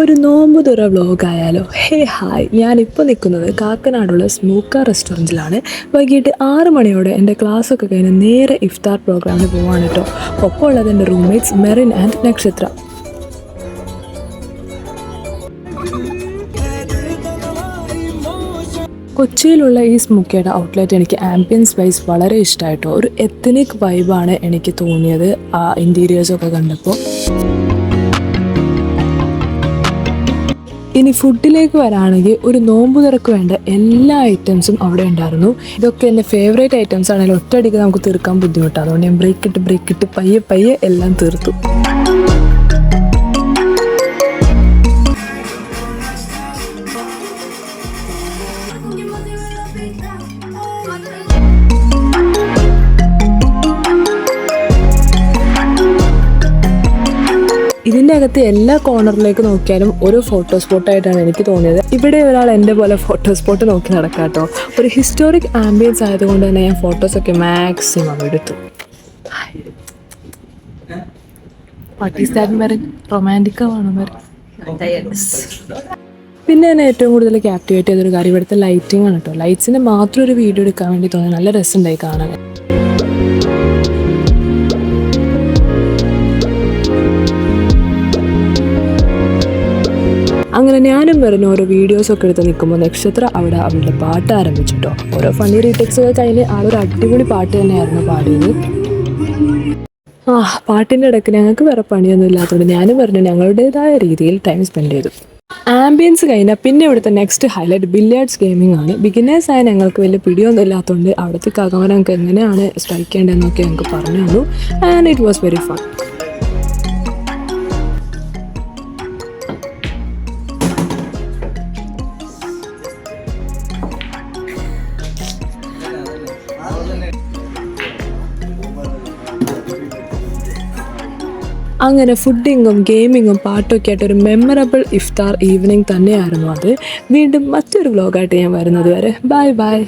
ഒരു നോമ്പ് തുറ വ്ലോഗായാലോ. ഹേ ഹായ്, ഞാനിപ്പോൾ നിൽക്കുന്നത് കാക്കനാടുള്ള സ്മൂക്ക റെസ്റ്റോറൻറ്റിലാണ്. വൈകിട്ട് 6 മണിയോടെ എൻ്റെ ക്ലാസ്സൊക്കെ കഴിഞ്ഞ് നേരെ ഇഫ്താർ പ്രോഗ്രാമിന് പോവാണ് കേട്ടോ. ഒപ്പം ഉള്ളത് എൻ്റെ റൂംമേറ്റ്സ് മെറിൻ ആൻഡ് നക്ഷത്ര. കൊച്ചിയിലുള്ള ഈ സ്മൂക്കയുടെ ഔട്ട്ലെറ്റ് എനിക്ക് ആംബിയൻസ് വൈസ് വളരെ ഇഷ്ടമായിട്ടോ. ഒരു എത്തനിക് വൈബാണ് എനിക്ക് തോന്നിയത് ആ ഇൻറ്റീരിയേഴ്സൊക്കെ കണ്ടപ്പോൾ. ഇനി ഫുഡിലേക്ക് വരാണെങ്കിൽ ഒരു നോമ്പ് തുറക്ക് വേണ്ട എല്ലാ ഐറ്റംസും അവിടെ ഉണ്ടായിരുന്നു. ഇതൊക്കെ എൻ്റെ ഫേവറേറ്റ് ഐറ്റംസ് ആണെങ്കിൽ ഒറ്റയടിക്ക് നമുക്ക് തീർക്കാൻ ബുദ്ധിമുട്ടാണ്. അതുകൊണ്ട് ഞാൻ ബ്രേക്ക് ഇട്ട് പയ്യെ എല്ലാം തീർത്തു. ഇതിൻ്റെ അകത്ത് എല്ലാ കോർണറിലേക്ക് നോക്കിയാലും ഒരു ഫോട്ടോ സ്പോട്ടായിട്ടാണ് എനിക്ക് തോന്നിയത്. ഇവിടെ ഒരാൾ എൻ്റെ പോലെ ഫോട്ടോ സ്പോട്ട് നോക്കി നടക്കാം കേട്ടോ. ഒരു ഹിസ്റ്റോറിക് ആംബിയൻസ് ആയതുകൊണ്ട് തന്നെ ഞാൻ ഫോട്ടോസൊക്കെ മാക്സിമം എടുത്തു. റൊമാൻറ്റിക്കാണ്. പിന്നെ എന്നെ ഏറ്റവും കൂടുതൽ ക്യാപ്റ്റിവേറ്റ് ചെയ്തൊരു കാര്യം ഇവിടുത്തെ ലൈറ്റിംഗ് ആണ് കേട്ടോ. ലൈറ്റ്സിന് മാത്രം ഒരു വീഡിയോ എടുക്കാൻ വേണ്ടി തോന്നി. നല്ല രസമുണ്ടായി കാണാൻ. അങ്ങനെ ഞാനും വരുന്ന ഓരോ വീഡിയോസൊക്കെ എടുത്ത് നിൽക്കുമ്പോൾ നക്ഷത്ര അവിടെ അവളുടെ പാട്ട് ആരംഭിച്ചിട്ടോ. ഓരോ ഫണ്ണി റീടേക്സൊക്കെ കഴിഞ്ഞ് ആളൊരു അടിപൊളി പാട്ട് തന്നെയായിരുന്നു പാടിയത്. പാട്ടിൻ്റെ ഇടയ്ക്ക് ഞങ്ങൾക്ക് വേറെ പണിയൊന്നും ഇല്ലാത്തതുകൊണ്ട് ഞാനും പറഞ്ഞു ഞങ്ങളുടേതായ രീതിയിൽ ടൈം സ്പെൻഡ് ചെയ്തു. ആംബിയൻസ് കഴിഞ്ഞാൽ പിന്നെ ഇവിടുത്തെ നെക്സ്റ്റ് ഹൈലൈറ്റ് ബില്ലിയാർഡ്സ് ഗെയിമിംഗ് ആണ്. ബിഗിനേഴ്സായ ഞങ്ങൾക്ക് വലിയ പിടിയൊന്നും ഇല്ലാത്തതുകൊണ്ട് അവിടുത്തെ കകമ ഞങ്ങൾക്ക് എങ്ങനെയാണ് സ്ട്രൈക്ക് ചെയ്യേണ്ടതെന്നൊക്കെ ഞങ്ങൾക്ക് പറഞ്ഞു തന്നു. And it was very fun. അങ്ങനെ ഫുഡിങ്ങും ഗെയിമിങ്ങും പാട്ടൊക്കെ ആയിട്ട് ഒരു മെമ്മറബിൾ ഇഫ്താർ ഈവനിങ് തന്നെയായിരുന്നു അത്. വീണ്ടും മറ്റൊരു വ്ലോഗായിട്ട് ഞാൻ വരുന്നത് വരെ ബൈ.